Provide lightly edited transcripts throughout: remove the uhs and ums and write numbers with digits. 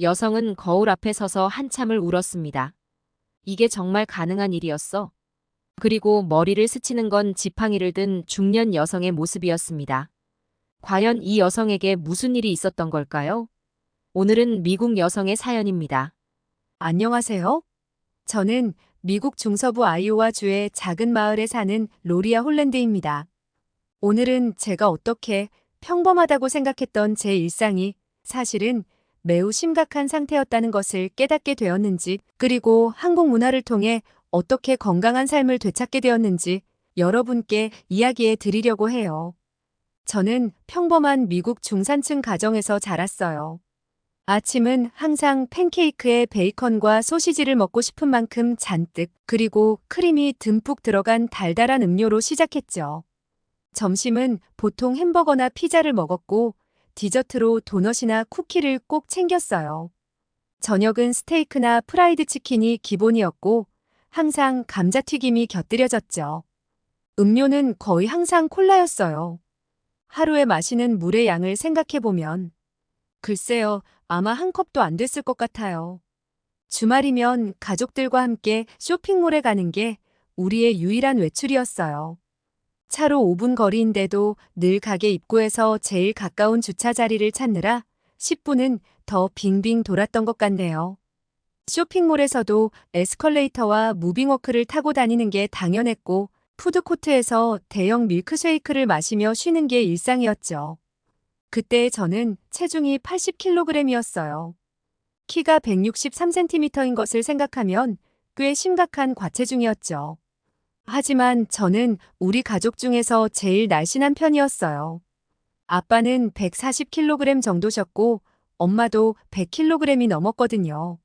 여성은 거울 앞에 서서 한참을 울었습니다. 이게 정말 가능한 일이었어? 그리고 머리를 스치는 건 지팡이를 든 중년 여성의 모습이었습니다. 과연 이 여성에게 무슨 일이 있었던 걸까요? 오늘은 미국 여성의 사연입니다. 안녕하세요. 저는 미국 중서부 아이오와주의 작은 마을에 사는 로리아 홀랜드입니다. 오늘은 제가 어떻게 평범하다고 생각했던 제 일상이 사실은 매우 심각한 상태였다는 것을 깨닫게 되었는지, 그리고 한국 문화를 통해 어떻게 건강한 삶을 되찾게 되었는지 여러분께 이야기해 드리려고 해요. 저는 평범한 미국 중산층 가정에서 자랐어요. 아침은 항상 팬케이크에 베이컨과 소시지를 먹고 싶은 만큼 잔뜩, 그리고 크림이 듬뿍 들어간 달달한 음료로 시작했죠. 점심은 보통 햄버거나 피자를 먹었고, 디저트로 도넛이나 쿠키를 꼭 챙겼어요. 저녁은 스테이크나 프라이드 치킨이 기본이었고, 항상 감자튀김이 곁들여졌죠. 음료는 거의 항상 콜라였어요. 하루에 마시는 물의 양을 생각해보면, 글쎄요, 아마 한 컵도 안 됐을 것 같아요. 주말이면 가족들과 함께 쇼핑몰에 가는 게 우리의 유일한 외출이었어요. 차로 5분 거리인데도 늘 가게 입구에서 제일 가까운 주차 자리를 찾느라 10분은 더 빙빙 돌았던 것 같네요. 쇼핑몰에서도 에스컬레이터와 무빙워크를 타고 다니는 게 당연했고, 푸드코트에서 대형 밀크쉐이크를 마시며 쉬는 게 일상이었죠. 그때 저는 체중이 80kg이었어요. 키가 163cm인 것을 생각하면 꽤 심각한 과체중이었죠. 하지만 저는 우리 가족 중에서 제일 날씬한 편이었어요. 아빠는 140kg 정도셨고 엄마도 100kg이 넘었거든요.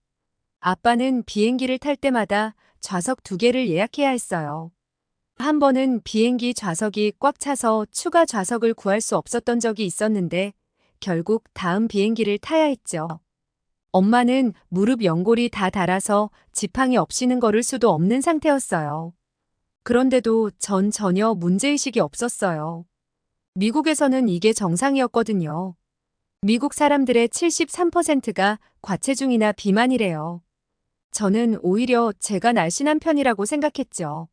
아빠는 비행기를 탈 때마다 좌석 2개를 예약해야 했어요. 한 번은 비행기 좌석이 꽉 차서 추가 좌석을 구할 수 없었던 적이 있었는데 결국 다음 비행기를 타야 했죠. 엄마는 무릎 연골이 다 닳아서 지팡이 없이는 걸을 수도 없는 상태였어요. 그런데도 전 전혀 문제의식이 없었어요. 미국에서는 이게 정상이었거든요. 미국 사람들의 73%가 과체중이나 비만이래요. 저는 오히려 제가 날씬한 편이라고 생각했죠.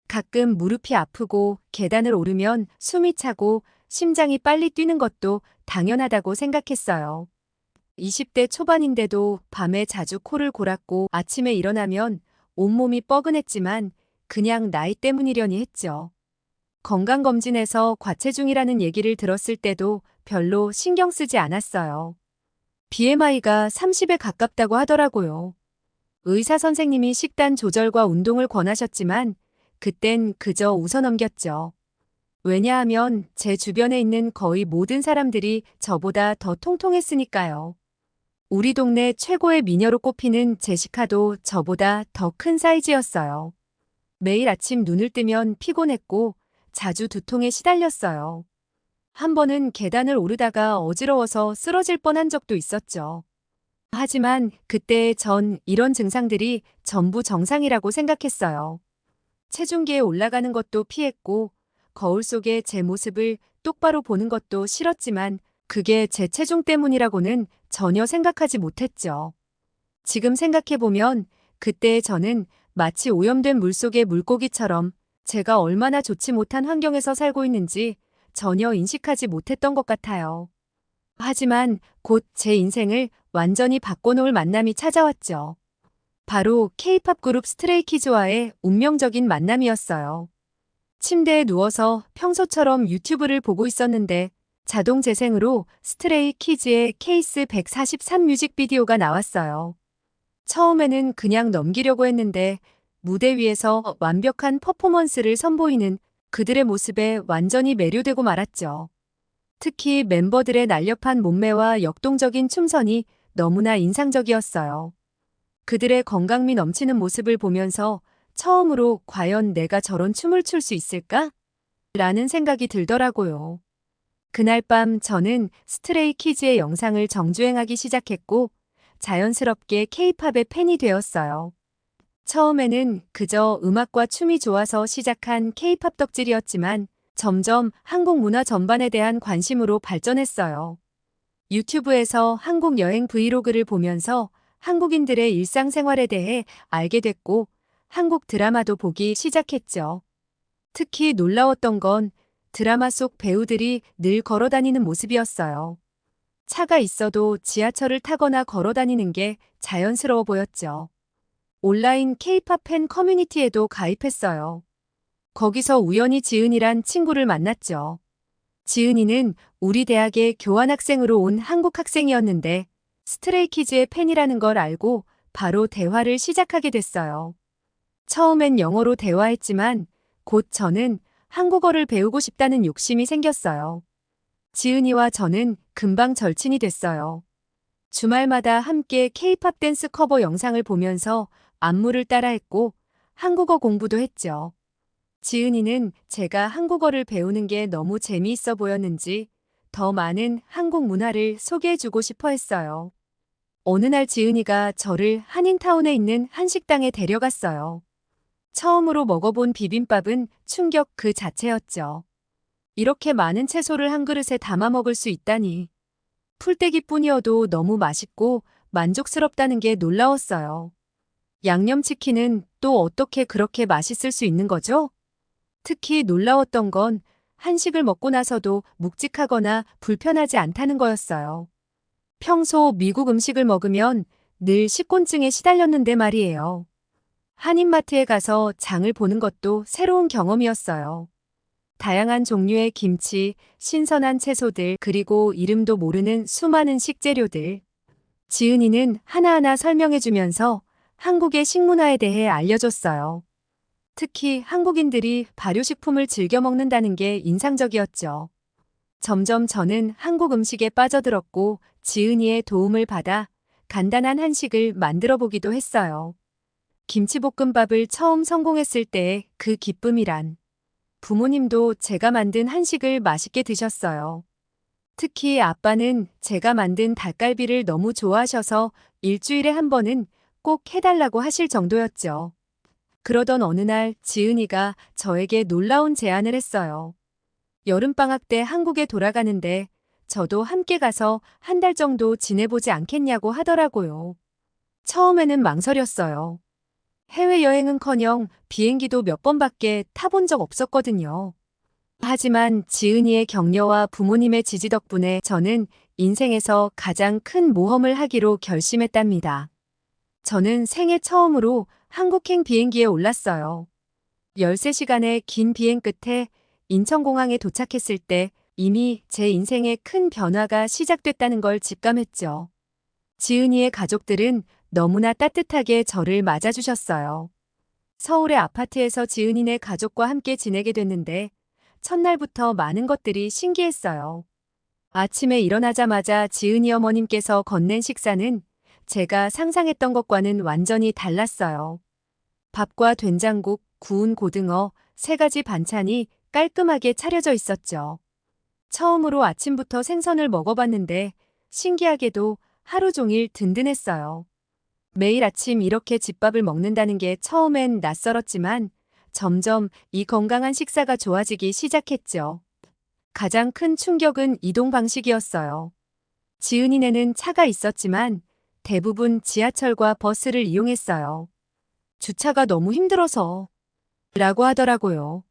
가끔 무릎이 아프고 계단을 오르면 숨이 차고 심장이 빨리 뛰는 것도 당연하다고 생각했어요. 20대 초반인데도 밤에 자주 코를 골았고 아침에 일어나면 온몸이 뻐근했지만 그냥 나이 때문이려니 했죠. 건강검진에서 과체중이라는 얘기를 들었을 때도 별로 신경 쓰지 않았어요. BMI가 30에 가깝다고 하더라고요. 의사 선생님이 식단 조절과 운동을 권하셨지만 그땐 그저 웃어넘겼죠. 왜냐하면 제 주변에 있는 거의 모든 사람들이 저보다 더 통통했으니까요. 우리 동네 최고의 미녀로 꼽히는 제시카도 저보다 더 큰 사이즈였어요. 매일 아침 눈을 뜨면 피곤했고 자주 두통에 시달렸어요. 한 번은 계단을 오르다가 어지러워서 쓰러질 뻔한 적도 있었죠. 하지만 그때 전 이런 증상들이 전부 정상이라고 생각했어요. 체중계에 올라가는 것도 피했고 거울 속에 제 모습을 똑바로 보는 것도 싫었지만 그게 제 체중 때문이라고는 전혀 생각하지 못했죠. 지금 생각해보면 그때 저는 마치 오염된 물속의 물고기처럼 제가 얼마나 좋지 못한 환경에서 살고 있는지 전혀 인식하지 못했던 것 같아요. 하지만 곧 제 인생을 완전히 바꿔놓을 만남이 찾아왔죠. 바로 K-팝 그룹 스트레이키즈와의 운명적인 만남이었어요. 침대에 누워서 평소처럼 유튜브를 보고 있었는데 자동 재생으로 스트레이 키즈의 케이스 143 뮤직비디오가 나왔어요. 처음에는 그냥 넘기려고 했는데 무대 위에서 완벽한 퍼포먼스를 선보이는 그들의 모습에 완전히 매료되고 말았죠. 특히 멤버들의 날렵한 몸매와 역동적인 춤선이 너무나 인상적이었어요. 그들의 건강미 넘치는 모습을 보면서 처음으로 과연 내가 저런 춤을 출 수 있을까? 라는 생각이 들더라고요. 그날 밤 저는 스트레이 키즈의 영상을 정주행하기 시작했고 자연스럽게 K-팝의 팬이 되었어요. 처음에는 그저 음악과 춤이 좋아서 시작한 K-팝 덕질이었지만 점점 한국 문화 전반에 대한 관심으로 발전했어요. 유튜브에서 한국 여행 브이로그를 보면서 한국인들의 일상생활에 대해 알게 됐고 한국 드라마도 보기 시작했죠. 특히 놀라웠던 건 드라마 속 배우들이 늘 걸어 다니는 모습이었어요. 차가 있어도 지하철을 타거나 걸어 다니는 게 자연스러워 보였죠. 온라인 K-팝 팬 커뮤니티에도 가입했어요. 거기서 우연히 지은이란 친구를 만났죠. 지은이는 우리 대학에 교환학생으로 온 한국 학생이었는데 스트레이키즈의 팬이라는 걸 알고 바로 대화를 시작하게 됐어요. 처음엔 영어로 대화했지만 곧 저는 한국어를 배우고 싶다는 욕심이 생겼어요. 지은이와 저는 금방 절친이 됐어요. 주말마다 함께 K-팝 댄스 커버 영상을 보면서 안무를 따라했고 한국어 공부도 했죠. 지은이는 제가 한국어를 배우는 게 너무 재미있어 보였는지 더 많은 한국 문화를 소개해주고 싶어 했어요. 어느 날 지은이가 저를 한인타운에 있는 한식당에 데려갔어요. 처음으로 먹어본 비빔밥은 충격 그 자체였죠. 이렇게 많은 채소를 한 그릇에 담아 먹을 수 있다니. 풀떼기뿐이어도 너무 맛있고 만족스럽다는 게 놀라웠어요. 양념치킨은 또 어떻게 그렇게 맛있을 수 있는 거죠? 특히 놀라웠던 건 한식을 먹고 나서도 묵직하거나 불편하지 않다는 거였어요. 평소 미국 음식을 먹으면 늘 식곤증에 시달렸는데 말이에요. 한인마트에 가서 장을 보는 것도 새로운 경험이었어요. 다양한 종류의 김치, 신선한 채소들, 그리고 이름도 모르는 수많은 식재료들. 지은이는 하나하나 설명해주면서 한국의 식문화에 대해 알려줬어요. 특히 한국인들이 발효식품을 즐겨 먹는다는 게 인상적이었죠. 점점 저는 한국 음식에 빠져들었고 지은이의 도움을 받아 간단한 한식을 만들어 보기도 했어요. 김치볶음밥을 처음 성공했을 때의 그 기쁨이란. 부모님도 제가 만든 한식을 맛있게 드셨어요. 특히 아빠는 제가 만든 닭갈비를 너무 좋아하셔서 일주일에 한 번은 꼭 해달라고 하실 정도였죠. 그러던 어느 날 지은이가 저에게 놀라운 제안을 했어요. 여름방학 때 한국에 돌아가는데 저도 함께 가서 한 달 정도 지내보지 않겠냐고 하더라고요. 처음에는 망설였어요. 해외여행은커녕 비행기도 몇 번밖에 타본 적 없었거든요. 하지만 지은이의 격려와 부모님의 지지 덕분에 저는 인생에서 가장 큰 모험을 하기로 결심했답니다. 저는 생애 처음으로 한국행 비행기에 올랐어요. 13시간의 긴 비행 끝에 인천공항에 도착했을 때 이미 제 인생에 큰 변화가 시작됐다는 걸 직감했죠. 지은이의 가족들은 너무나 따뜻하게 저를 맞아주셨어요. 서울의 아파트에서 지은이네 가족과 함께 지내게 됐는데 첫날부터 많은 것들이 신기했어요. 아침에 일어나자마자 지은이 어머님께서 건넨 식사는 제가 상상했던 것과는 완전히 달랐어요. 밥과 된장국, 구운 고등어, 3가지 반찬이 깔끔하게 차려져 있었죠. 처음으로 아침부터 생선을 먹어봤는데 신기하게도 하루 종일 든든했어요. 매일 아침 이렇게 집밥을 먹는다는 게 처음엔 낯설었지만 점점 이 건강한 식사가 좋아지기 시작했죠. 가장 큰 충격은 이동 방식이었어요. 지은이네는 차가 있었지만 대부분 지하철과 버스를 이용했어요. 주차가 너무 힘들어서 라고 하더라고요.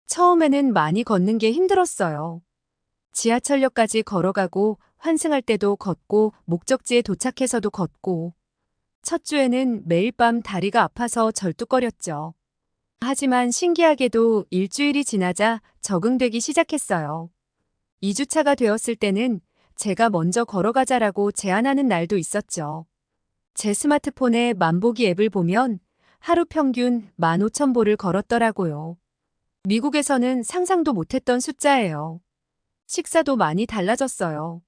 처음에는 많이 걷는 게 힘들었어요. 지하철역까지 걸어가고 환승할 때도 걷고 목적지에 도착해서도 걷고 첫 주에는 매일 밤 다리가 아파서 절뚝거렸죠. 하지만 신기하게도 일주일이 지나자 적응되기 시작했어요. 2주차가 되었을 때는 제가 먼저 걸어가자라고 제안하는 날도 있었죠. 제 스마트폰에 만보기 앱을 보면 하루 평균 15,000보를 걸었더라고요. 미국에서는 상상도 못했던 숫자예요. 식사도 많이 달라졌어요.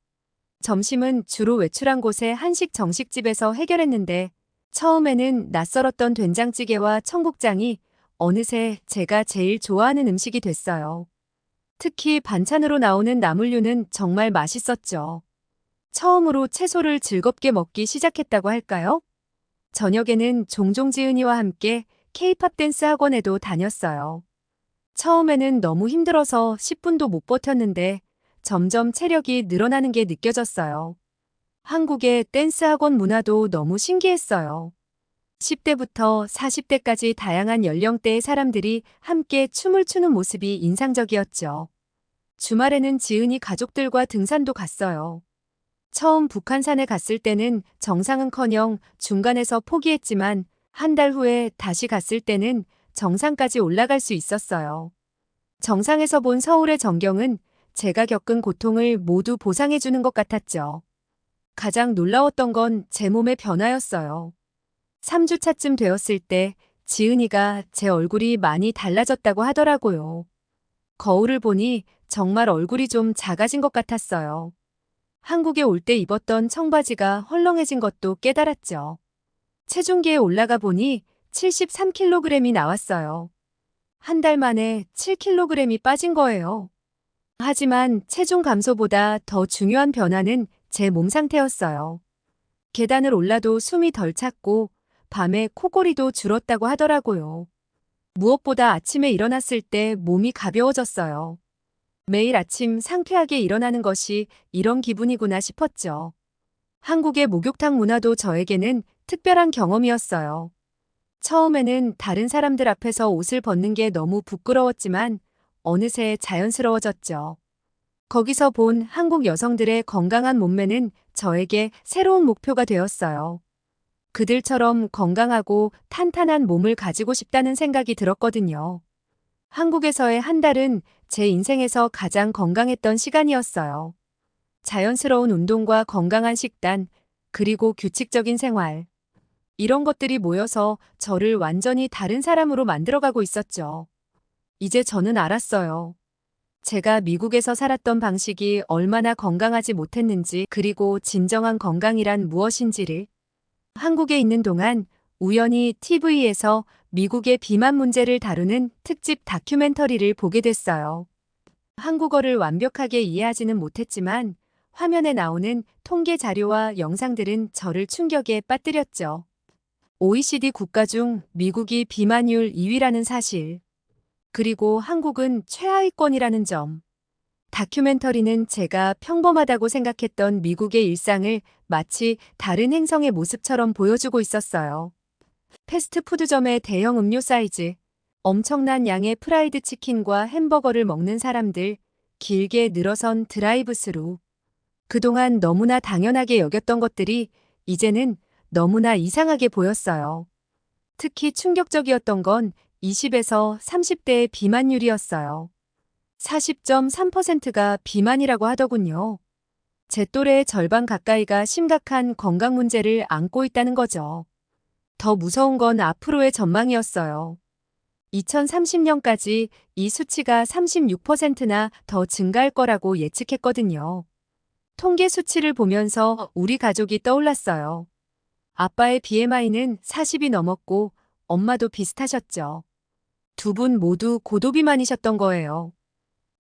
점심은 주로 외출한 곳의 한식 정식집에서 해결했는데 처음에는 낯설었던 된장찌개와 청국장이 어느새 제가 제일 좋아하는 음식이 됐어요. 특히 반찬으로 나오는 나물류는 정말 맛있었죠. 처음으로 채소를 즐겁게 먹기 시작했다고 할까요? 저녁에는 종종 지은이와 함께 K-팝 댄스 학원에도 다녔어요. 처음에는 너무 힘들어서 10분도 못 버텼는데 점점 체력이 늘어나는 게 느껴졌어요. 한국의 댄스 학원 문화도 너무 신기했어요. 10대부터 40대까지 다양한 연령대의 사람들이 함께 춤을 추는 모습이 인상적이었죠. 주말에는 지은이 가족들과 등산도 갔어요. 처음 북한산에 갔을 때는 정상은커녕 중간에서 포기했지만 한 달 후에 다시 갔을 때는 정상까지 올라갈 수 있었어요. 정상에서 본 서울의 전경은 제가 겪은 고통을 모두 보상해주는 것 같았죠. 가장 놀라웠던 건 제 몸의 변화였어요. 3주차쯤 되었을 때 지은이가 제 얼굴이 많이 달라졌다고 하더라고요. 거울을 보니 정말 얼굴이 좀 작아진 것 같았어요. 한국에 올 때 입었던 청바지가 헐렁해진 것도 깨달았죠. 체중계에 올라가 보니 73kg이 나왔어요. 한 달 만에 7kg이 빠진 거예요. 하지만 체중 감소보다 더 중요한 변화는 제 몸 상태였어요. 계단을 올라도 숨이 덜 찼고 밤에 코골이도 줄었다고 하더라고요. 무엇보다 아침에 일어났을 때 몸이 가벼워졌어요. 매일 아침 상쾌하게 일어나는 것이 이런 기분이구나 싶었죠. 한국의 목욕탕 문화도 저에게는 특별한 경험이었어요. 처음에는 다른 사람들 앞에서 옷을 벗는 게 너무 부끄러웠지만 어느새 자연스러워졌죠. 거기서 본 한국 여성들의 건강한 몸매는 저에게 새로운 목표가 되었어요. 그들처럼 건강하고 탄탄한 몸을 가지고 싶다는 생각이 들었거든요. 한국에서의 한 달은 제 인생에서 가장 건강했던 시간이었어요. 자연스러운 운동과 건강한 식단, 그리고 규칙적인 생활. 이런 것들이 모여서 저를 완전히 다른 사람으로 만들어가고 있었죠. 이제 저는 알았어요. 제가 미국에서 살았던 방식이 얼마나 건강하지 못했는지, 그리고 진정한 건강이란 무엇인지를. 한국에 있는 동안 우연히 TV에서 미국의 비만 문제를 다루는 특집 다큐멘터리를 보게 됐어요. 한국어를 완벽하게 이해하지는 못했지만 화면에 나오는 통계 자료와 영상들은 저를 충격에 빠뜨렸죠. OECD 국가 중 미국이 비만율 2위라는 사실, 그리고 한국은 최하위권이라는 점. 다큐멘터리는 제가 평범하다고 생각했던 미국의 일상을 마치 다른 행성의 모습처럼 보여주고 있었어요. 패스트푸드점의 대형 음료 사이즈, 엄청난 양의 프라이드 치킨과 햄버거를 먹는 사람들, 길게 늘어선 드라이브스루. 그동안 너무나 당연하게 여겼던 것들이 이제는 너무나 이상하게 보였어요. 특히 충격적이었던 건 20에서 30대의 비만율이었어요. 40.3%가 비만이라고 하더군요. 제 또래의 절반 가까이가 심각한 건강 문제를 안고 있다는 거죠. 더 무서운 건 앞으로의 전망이었어요. 2030년까지 이 수치가 36%나 더 증가할 거라고 예측했거든요. 통계 수치를 보면서 우리 가족이 떠올랐어요. 아빠의 BMI는 40이 넘었고 엄마도 비슷하셨죠. 두 분 모두 고도비만이셨던 거예요.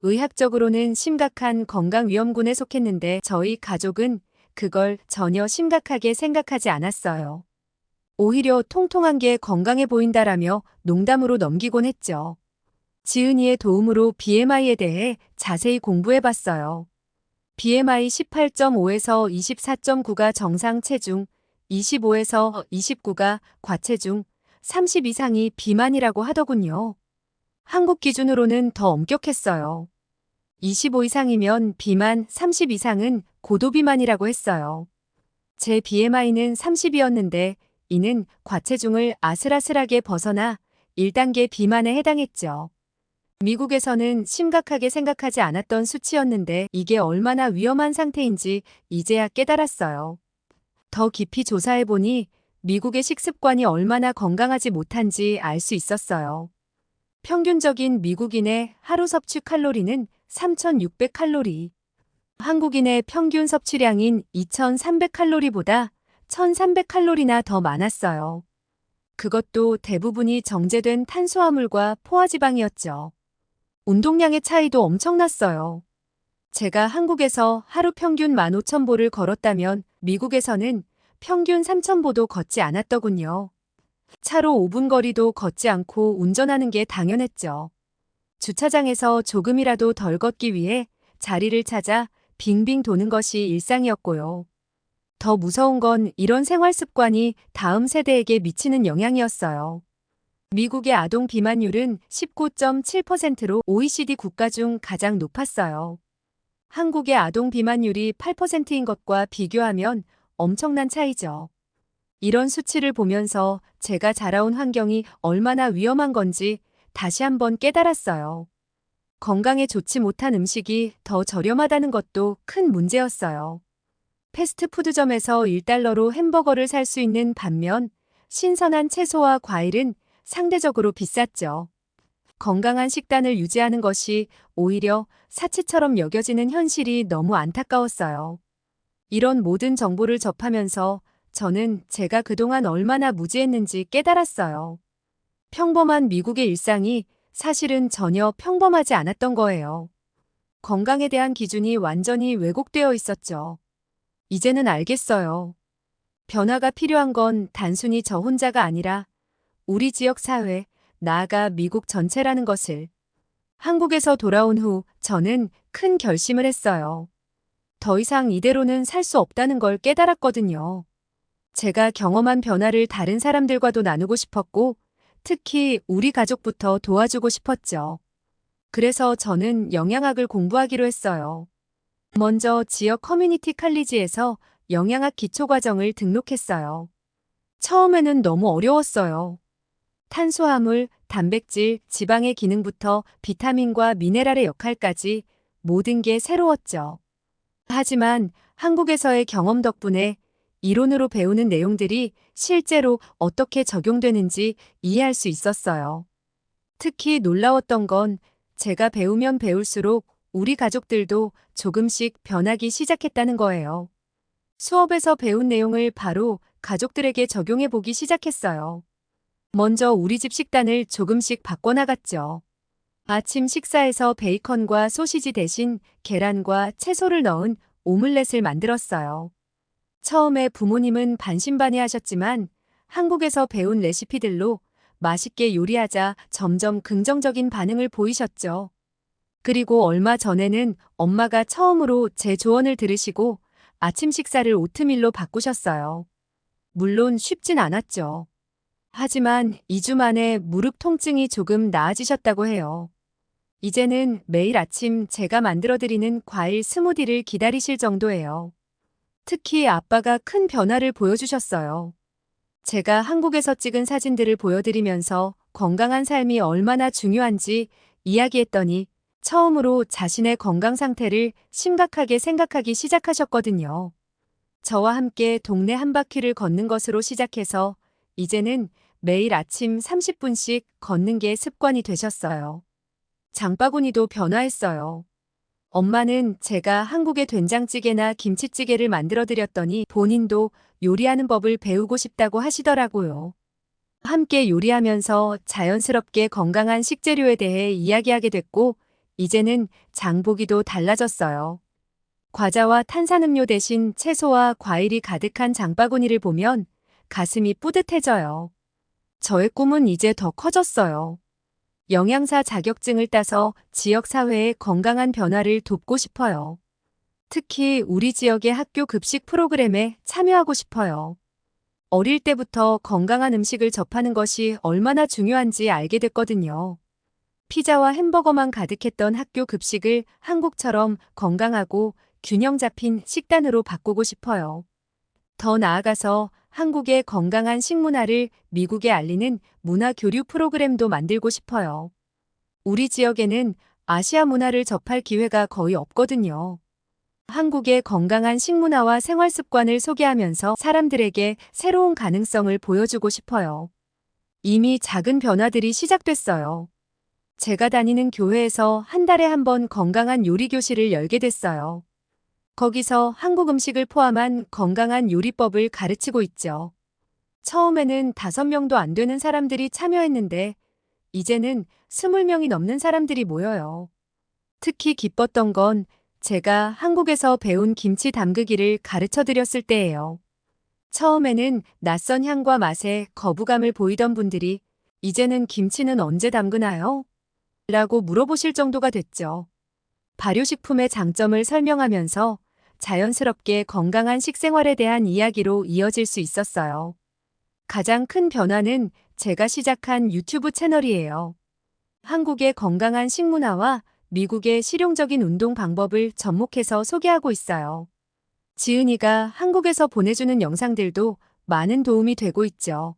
의학적으로는 심각한 건강위험군에 속했는데 저희 가족은 그걸 전혀 심각하게 생각하지 않았어요. 오히려 통통한 게 건강해 보인다라며 농담으로 넘기곤 했죠. 지은이의 도움으로 BMI에 대해 자세히 공부해봤어요. BMI 18.5에서 24.9가 정상 체중, 25에서 29가 과체중, 30 이상이 비만이라고 하더군요. 한국 기준으로는 더 엄격했어요. 25 이상이면 비만, 30 이상은 고도비만이라고 했어요. 제 BMI는 30이었는데 이는 과체중을 아슬아슬하게 벗어나 1단계 비만에 해당했죠. 미국에서는 심각하게 생각하지 않았던 수치였는데 이게 얼마나 위험한 상태인지 이제야 깨달았어요. 더 깊이 조사해보니 미국의 식습관이 얼마나 건강하지 못한지 알 수 있었어요. 평균적인 미국인의 하루 섭취 칼로리는 3,600칼로리. 한국인의 평균 섭취량인 2,300칼로리보다 1,300칼로리나 더 많았어요. 그것도 대부분이 정제된 탄수화물과 포화지방이었죠. 운동량의 차이도 엄청났어요. 제가 한국에서 하루 평균 15,000보를 걸었다면 미국에서는 평균 3,000보도 걷지 않았더군요. 차로 5분 거리도 걷지 않고 운전하는 게 당연했죠. 주차장에서 조금이라도 덜 걷기 위해 자리를 찾아 빙빙 도는 것이 일상이었고요. 더 무서운 건 이런 생활 습관이 다음 세대에게 미치는 영향이었어요. 미국의 아동 비만율은 19.7%로 OECD 국가 중 가장 높았어요. 한국의 아동 비만율이 8%인 것과 비교하면 엄청난 차이죠. 이런 수치를 보면서 제가 자라온 환경이 얼마나 위험한 건지 다시 한번 깨달았어요. 건강에 좋지 못한 음식이 더 저렴하다는 것도 큰 문제였어요. 패스트푸드점에서 1달러로 햄버거를 살 수 있는 반면 신선한 채소와 과일은 상대적으로 비쌌죠. 건강한 식단을 유지하는 것이 오히려 사치처럼 여겨지는 현실이 너무 안타까웠어요. 이런 모든 정보를 접하면서 저는 제가 그동안 얼마나 무지했는지 깨달았어요. 평범한 미국의 일상이 사실은 전혀 평범하지 않았던 거예요. 건강에 대한 기준이 완전히 왜곡되어 있었죠. 이제는 알겠어요. 변화가 필요한 건 단순히 저 혼자가 아니라 우리 지역 사회, 나아가 미국 전체라는 것을. 한국에서 돌아온 후 저는 큰 결심을 했어요. 더 이상 이대로는 살 수 없다는 걸 깨달았거든요. 제가 경험한 변화를 다른 사람들과도 나누고 싶었고, 특히 우리 가족부터 도와주고 싶었죠. 그래서 저는 영양학을 공부하기로 했어요. 먼저 지역 커뮤니티 칼리지에서 영양학 기초과정을 등록했어요. 처음에는 너무 어려웠어요. 탄수화물, 단백질, 지방의 기능부터 비타민과 미네랄의 역할까지 모든 게 새로웠죠. 하지만 한국에서의 경험 덕분에 이론으로 배우는 내용들이 실제로 어떻게 적용되는지 이해할 수 있었어요. 특히 놀라웠던 건 제가 배우면 배울수록 우리 가족들도 조금씩 변하기 시작했다는 거예요. 수업에서 배운 내용을 바로 가족들에게 적용해 보기 시작했어요. 먼저 우리 집 식단을 조금씩 바꿔나갔죠. 아침 식사에서 베이컨과 소시지 대신 계란과 채소를 넣은 오믈렛을 만들었어요. 처음에 부모님은 반신반의하셨지만 한국에서 배운 레시피들로 맛있게 요리하자 점점 긍정적인 반응을 보이셨죠. 그리고 얼마 전에는 엄마가 처음으로 제 조언을 들으시고 아침 식사를 오트밀로 바꾸셨어요. 물론 쉽진 않았죠. 하지만 2주 만에 무릎 통증이 조금 나아지셨다고 해요. 이제는 매일 아침 제가 만들어드리는 과일 스무디를 기다리실 정도예요. 특히 아빠가 큰 변화를 보여주셨어요. 제가 한국에서 찍은 사진들을 보여드리면서 건강한 삶이 얼마나 중요한지 이야기했더니 처음으로 자신의 건강 상태를 심각하게 생각하기 시작하셨거든요. 저와 함께 동네 한 바퀴를 걷는 것으로 시작해서 이제는 매일 아침 30분씩 걷는 게 습관이 되셨어요. 장바구니도 변화했어요. 엄마는 제가 한국의 된장찌개나 김치찌개를 만들어드렸더니 본인도 요리하는 법을 배우고 싶다고 하시더라고요. 함께 요리하면서 자연스럽게 건강한 식재료에 대해 이야기하게 됐고, 이제는 장보기도 달라졌어요. 과자와 탄산음료 대신 채소와 과일이 가득한 장바구니를 보면 가슴이 뿌듯해져요. 저의 꿈은 이제 더 커졌어요. 영양사 자격증을 따서 지역사회의 건강한 변화를 돕고 싶어요. 특히 우리 지역의 학교 급식 프로그램에 참여하고 싶어요. 어릴 때부터 건강한 음식을 접하는 것이 얼마나 중요한지 알게 됐거든요. 피자와 햄버거만 가득했던 학교 급식을 한국처럼 건강하고 균형 잡힌 식단으로 바꾸고 싶어요. 더 나아가서 한국의 건강한 식문화를 미국에 알리는 문화 교류 프로그램도 만들고 싶어요. 우리 지역에는 아시아 문화를 접할 기회가 거의 없거든요. 한국의 건강한 식문화와 생활 습관을 소개하면서 사람들에게 새로운 가능성을 보여주고 싶어요. 이미 작은 변화들이 시작됐어요. 제가 다니는 교회에서 한 달에 한 번 건강한 요리 교실을 열게 됐어요. 거기서 한국 음식을 포함한 건강한 요리법을 가르치고 있죠. 처음에는 5명도 안 되는 사람들이 참여했는데 이제는 20명이 넘는 사람들이 모여요. 특히 기뻤던 건 제가 한국에서 배운 김치 담그기를 가르쳐 드렸을 때예요. 처음에는 낯선 향과 맛에 거부감을 보이던 분들이 이제는 김치는 언제 담그나요? 라고 물어보실 정도가 됐죠. 발효식품의 장점을 설명하면서 자연스럽게 건강한 식생활에 대한 이야기로 이어질 수 있었어요. 가장 큰 변화는 제가 시작한 유튜브 채널이에요. 한국의 건강한 식문화와 미국의 실용적인 운동 방법을 접목해서 소개하고 있어요. 지은이가 한국에서 보내주는 영상들도 많은 도움이 되고 있죠.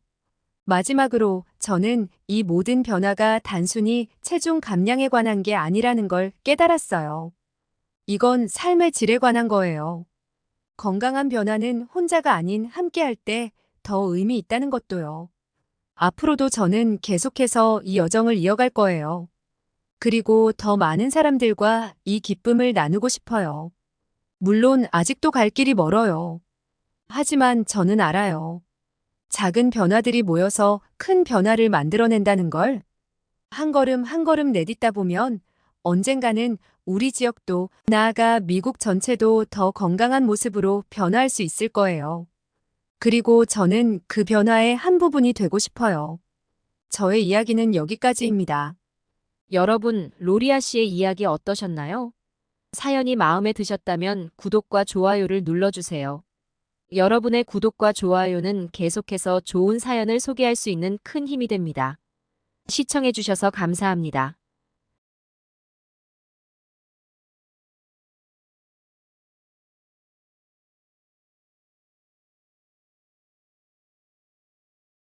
마지막으로 저는 이 모든 변화가 단순히 체중 감량에 관한 게 아니라는 걸 깨달았어요. 이건 삶의 질에 관한 거예요. 건강한 변화는 혼자가 아닌 함께할 때 더 의미 있다는 것도요. 앞으로도 저는 계속해서 이 여정을 이어갈 거예요. 그리고 더 많은 사람들과 이 기쁨을 나누고 싶어요. 물론 아직도 갈 길이 멀어요. 하지만 저는 알아요. 작은 변화들이 모여서 큰 변화를 만들어낸다는 걸. 한 걸음 한 걸음 내딛다 보면 언젠가는 우리 지역도, 나아가 미국 전체도 더 건강한 모습으로 변화할 수 있을 거예요. 그리고 저는 그 변화의 한 부분이 되고 싶어요. 저의 이야기는 여기까지입니다. 여러분, 로리아 씨의 이야기 어떠셨나요? 사연이 마음에 드셨다면 구독과 좋아요를 눌러주세요. 여러분의 구독과 좋아요는 계속해서 좋은 사연을 소개할 수 있는 큰 힘이 됩니다. 시청해주셔서 감사합니다.